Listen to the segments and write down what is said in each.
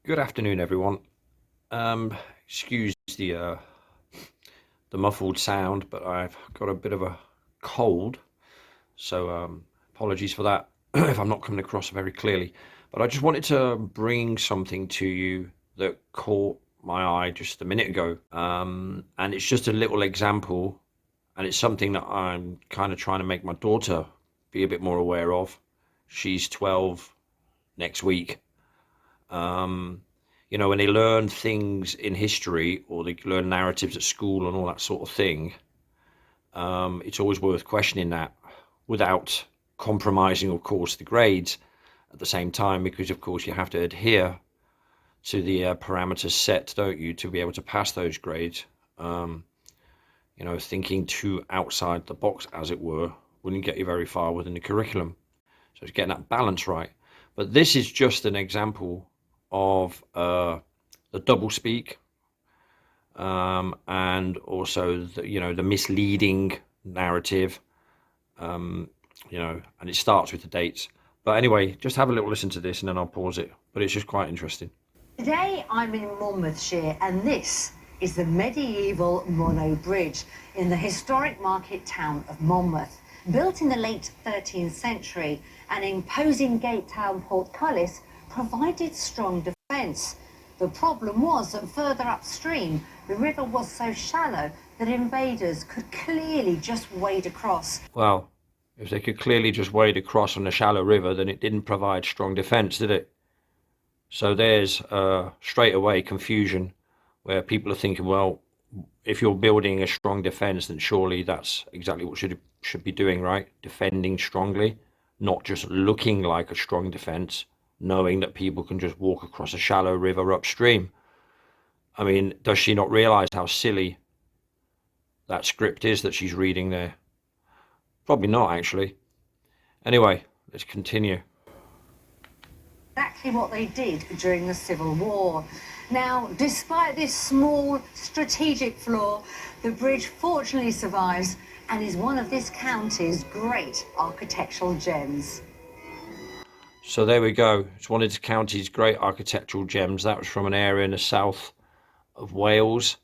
Good afternoon, everyone. Excuse the muffled sound, but I've got a bit of a cold, so apologies for that if I'm not coming across very clearly. But I just wanted to bring something to you that caught my eye just a minute ago, and it's just a little example, and it's something that I'm kind of trying to make my daughter be a bit more aware of. She's 12 next week. You know, when they learn things in history or they learn narratives at school and all that sort of thing, it's always worth questioning that without compromising, of course, the grades at the same time, because, of course, you have to adhere to the parameters set, don't you, to be able to pass those grades. You know, thinking too outside the box, as it were, wouldn't get you very far within the curriculum. So it's getting that balance right. But this is just an example of the double speak, and also the misleading narrative, and it starts with the dates. But anyway, just have a little listen to this and then I'll pause it. But it's just quite interesting. Today I'm in Monmouthshire, and this is the medieval Monnow Bridge in the historic market town of Monmouth. Built in the late 13th century, an imposing gate tower portcullis provided strong defence. The problem was that further upstream, the river was so shallow that invaders could clearly just wade across. Well, if they could clearly just wade across on a shallow river, then it didn't provide strong defence, did it? So there's straight away confusion, where people are thinking, well, if you're building a strong defence, then surely that's exactly what should be doing, right? Defending strongly, not just looking like a strong defence, knowing that people can just walk across a shallow river upstream. I mean, does she not realise how silly that script is that she's reading there? Probably not, actually. Anyway, let's continue. Exactly what they did during the Civil War. Now, despite this small strategic flaw, the bridge fortunately survives and is one of this county's great architectural gems. So there we go. It's one of the county's great architectural gems. That was from an area in the south of Wales.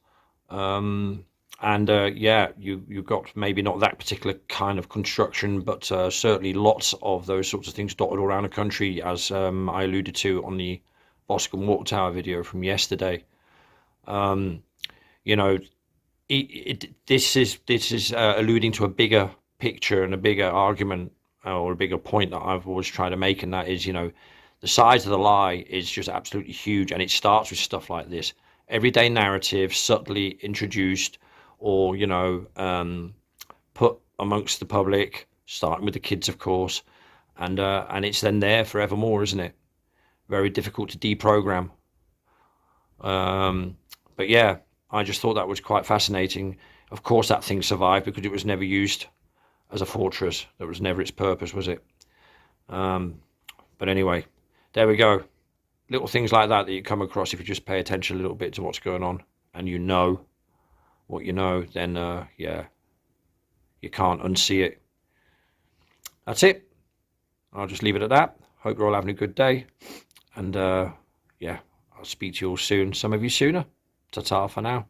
Yeah, you got maybe not that particular kind of construction, but certainly lots of those sorts of things dotted all around the country, as I alluded to on the Boscombe Water Tower video from yesterday. You know, this is alluding to a bigger picture and a bigger argument, or a bigger point that I've always tried to make, and that is, the size of the lie is just absolutely huge, and it starts with stuff like this. Everyday narrative subtly introduced, or, put amongst the public, starting with the kids, of course, and it's then there forevermore, isn't it? Very difficult to deprogram. But yeah, I just thought that was quite fascinating. Of course, that thing survived because it was never used as a fortress. That was never its purpose, was it? But anyway, there we go. Little things like that you come across if you just pay attention a little bit to what's going on, and you know what you know, then yeah, you can't unsee it. That's it. I'll just leave it at that. Hope you're all having a good day, and yeah, I'll speak to you all soon. Some of you sooner. Ta-ta for now.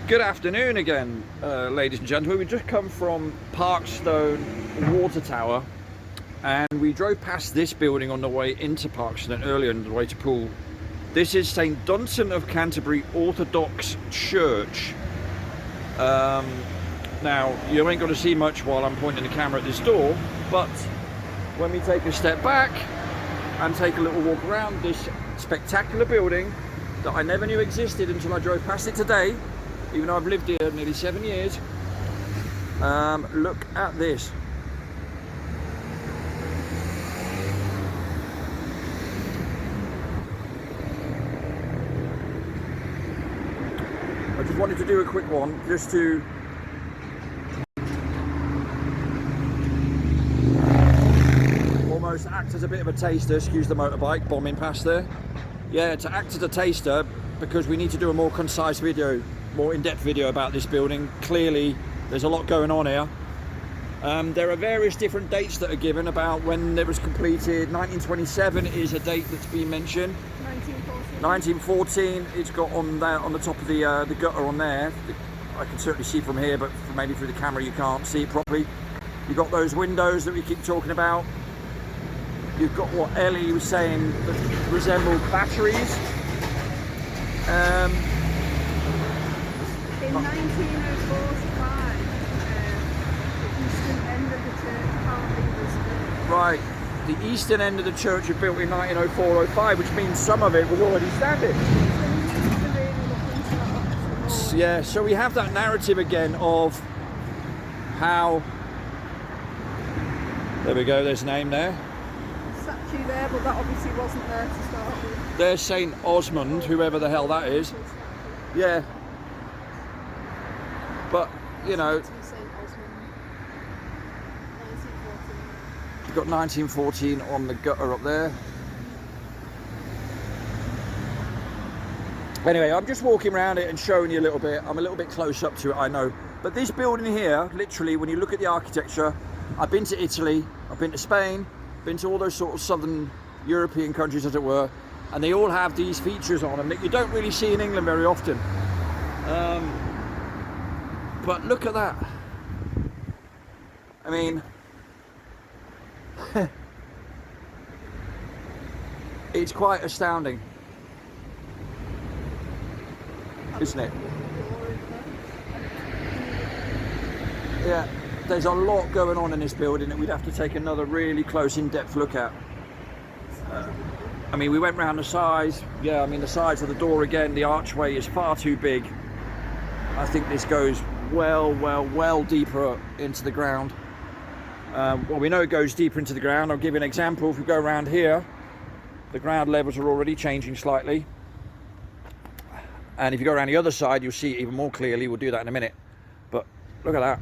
Good afternoon again, ladies and gentlemen. We just come from Parkstone Water Tower, and we drove past this building on the way into Parkstone earlier on the way to Poole. This is St Dunstan of Canterbury Orthodox Church. Now, you ain't going to see much while I'm pointing the camera at this door, but when we take a step back and take a little walk around this spectacular building that I never knew existed until I drove past it today, even though I've lived here nearly 7 years, look at this. I just wanted to do a quick one, just to almost act as a bit of a taster. Excuse the motorbike bombing past there. Yeah, to act as a taster, because we need to do a more concise video, more in-depth video about this building. Clearly there's a lot going on here, There are various different dates that are given about when it was completed. 1927 is a date that's been mentioned. 1914, it's got on there on the top of the gutter on there. I can certainly see from here, but maybe through the camera you can't see it properly. You've got those windows that we keep talking about. You've got what Ellie was saying that resemble batteries. In 1905, the eastern end of the church apparently was built. Right, the eastern end of the church was built in 1904-05, which means some of it was already standing. Yeah, so we have that narrative again of how... There we go, there's a name there. Statue there, but that obviously wasn't there to start with. There's St. Osmond, whoever the hell that is. Yeah. But, you know, you've got 1914 on the gutter up there. Anyway, I'm just walking around it and showing you a little bit. I'm a little bit close up to it, I know. But this building here, literally, when you look at the architecture, I've been to Italy, I've been to Spain, been to all those sort of southern European countries, as it were, and they all have these features on them that you don't really see in England very often. But look at that. I mean, it's quite astounding, isn't it? Yeah, there's a lot going on in this building that we'd have to take another really close, in-depth look at. I mean, we went round the sides. Yeah, I mean, the sides of the door again, the archway is far too big. I think this goes well deeper into the ground. Well, we know it goes deeper into the ground. I'll give you an example. If we go around here, the ground levels are already changing slightly. And if you go around the other side, you'll see it even more clearly. We'll do that in a minute. But look at that.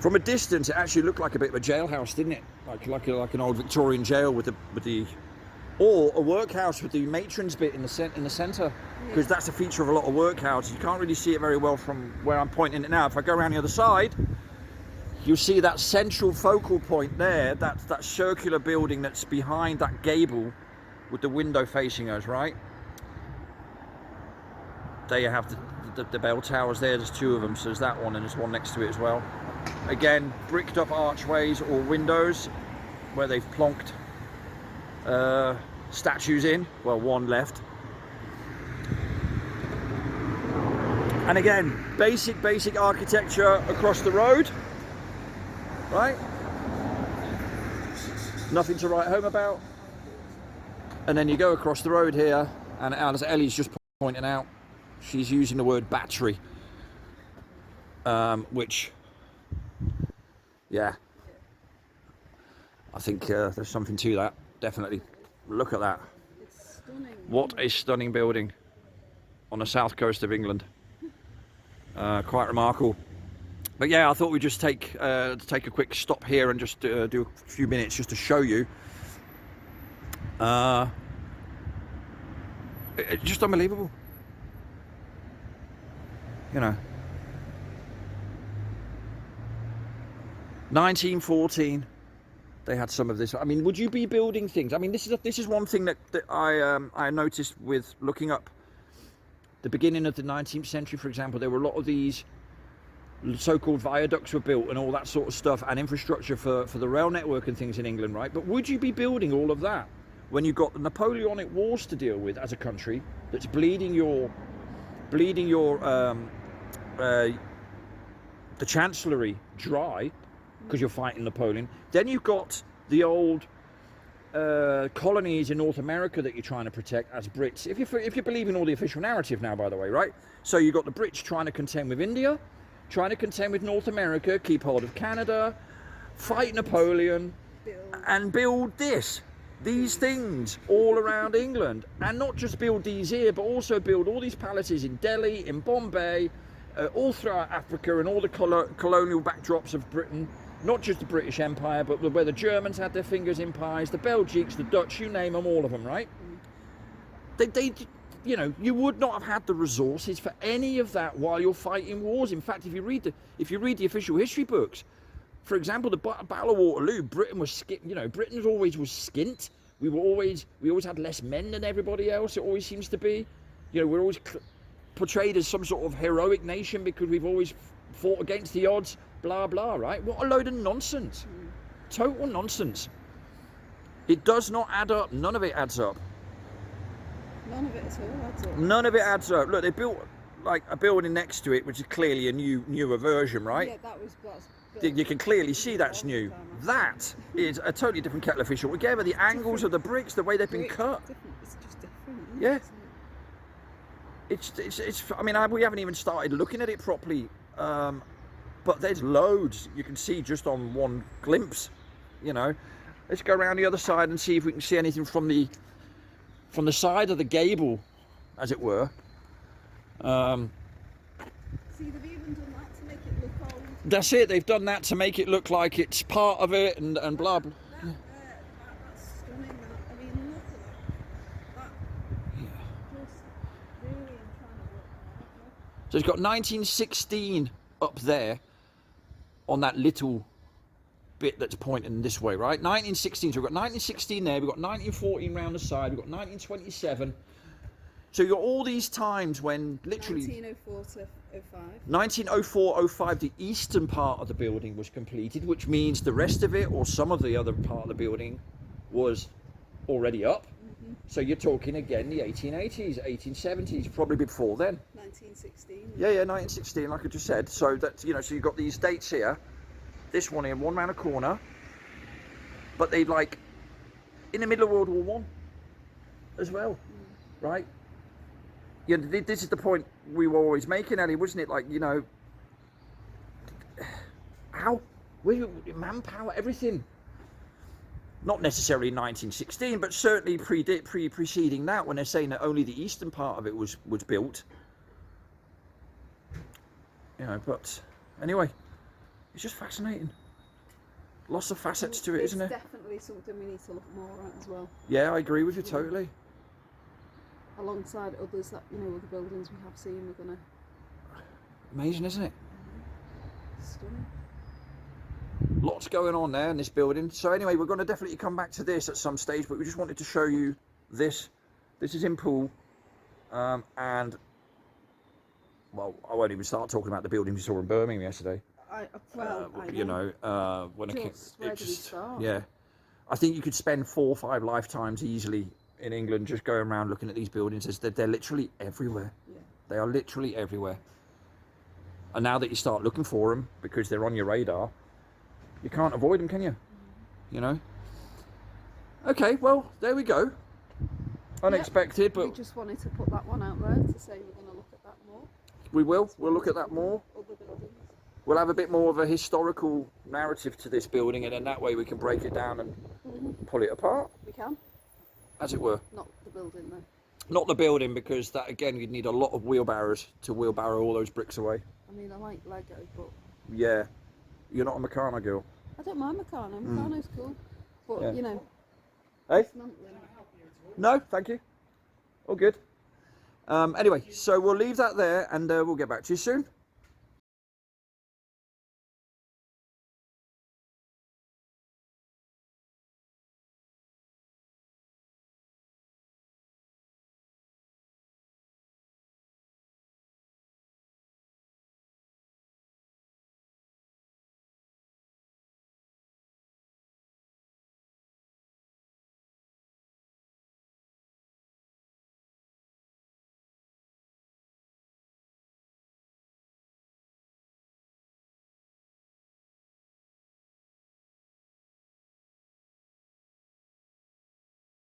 From a distance, it actually looked like a bit of a jailhouse, didn't it? Like an old Victorian jail with the or a workhouse with the matron's bit in the centre, because that's a feature of a lot of workhouses. You can't really see it very well from where I'm pointing it now. If I go around the other side, you'll see that central focal point there. That's that circular building that's behind that gable with the window facing us, right? There you have the bell towers there. There's two of them, so there's that one and there's one next to it as well. Again, bricked up archways or windows where they've plonked statues in. Well, one left. And again, basic architecture across the road, right? Nothing to write home about. And then you go across the road here, and as Ellie's just pointing out, she's using the word battery, which, yeah, I think there's something to that, definitely. Look at that. It's stunning. What a stunning building on the south coast of England. Quite remarkable. But yeah, I thought we'd just take a quick stop here and just do a few minutes just to show you. It's just unbelievable. You know, 1914, they had some of this. I mean, would you be building things? I mean, this is one thing that I noticed with looking up the beginning of the 19th century, for example. There were a lot of these so-called viaducts were built and all that sort of stuff, and infrastructure for the rail network and things in England, right? But would you be building all of that when you've got the Napoleonic Wars to deal with as a country that's bleeding your the Chancellery dry because you're fighting Napoleon? Then you've got the old colonies in North America that you're trying to protect as Brits, if you believe in all the official narrative now, by the way, right? So you've got the Brits trying to contend with India, trying to contend with North America, keep hold of Canada, fight Napoleon, and build these things all around England. And not just build these here, but also build all these palaces in Delhi, in Bombay, all throughout Africa, and all the colonial backdrops of Britain. Not just the British Empire, but where the Germans had their fingers in pies, the Belgians, the Dutch, you name them, all of them, right? you know, you would not have had the resources for any of that while you're fighting wars. In fact, if you read the official history books, for example, the Battle of Waterloo, Britain was Britain always was skint. We always had less men than everybody else. It always seems to be, you know, we're always portrayed as some sort of heroic nation because we've always fought against the odds. Blah blah. Right? What a load of nonsense! Total nonsense. It does not add up. None of it adds up. None of it at all adds up. None of it adds up. Look, they built like a building next to it, which is clearly a newer version, right? Yeah, that's You can clearly see that's new. That is a totally different kettle of fish altogether. The angles of the bricks, the way they've been cut. It's just different. Yeah. It's. I mean, we haven't even started looking at it properly, but there's loads you can see just on one glimpse. You know, let's go around the other side and see if we can see anything from the side of the gable, as it were. See, they've even done that to make it look old. That's it. They've done that to make it look like it's part of it, and blah blah. That's stunning. I mean, look at that. Just really, I'm trying to work that out. So it's got 1916 up there on that little bit that's pointing this way, right? 1916. So we've got 1916 there. We've got 1914 round the side. We've got 1927. So you've got all these times when literally 1904 to 05. 1904-05, the eastern part of the building was completed, which means the rest of it, or some of the other part of the building, was already up. So you're talking again the 1880s, 1870s, probably before then. 1916. Yeah, 1916, like I just said. So that, you know, so you've got these dates here. This one here, one round a corner. But they like in the middle of World War One as well, right? Yeah, this is the point we were always making, Ellie, wasn't it? Like, you know, how? Manpower, everything. Not necessarily 1916, but certainly preceding that, when they're saying that only the eastern part of it was built. You know, but anyway, it's just fascinating. Lots of facets to it, isn't it? It's definitely something we need to look more at as well. Yeah, I agree with you totally. Alongside others that, you know, other buildings we have seen, we're gonna. Amazing, isn't it? Stunning. Lots going on there in this building. So anyway, we're going to definitely come back to this at some stage, but we just wanted to show you this. This is in Poole, and well, I won't even start talking about the building we saw in Birmingham yesterday. You know, when where do we start? Yeah, I think you could spend 4 or 5 lifetimes easily in England just going around looking at these buildings. They're literally everywhere. Yeah. They are literally everywhere. And now that you start looking for them because they're on your radar, you can't avoid them, can you? You know. Okay, well, there we go. Unexpected, but we just wanted to put that one out there to say we're going to look at that more. we will. We'll look at that more. Other buildings. We'll have a bit more of a historical narrative to this building, and then that way we can break it down and pull it apart, We can. as it were. Not the building though. Not the building, because that, again, you'd need a lot of wheelbarrows to wheelbarrow all those bricks away. I mean, I like Lego, but Yeah. You're not a Meccano girl. I don't mind Meccano. Meccano's cool. But, Yeah. you know, Hey? dismantling. No, thank you. All good. Anyway, so we'll leave that there, and we'll get back to you soon.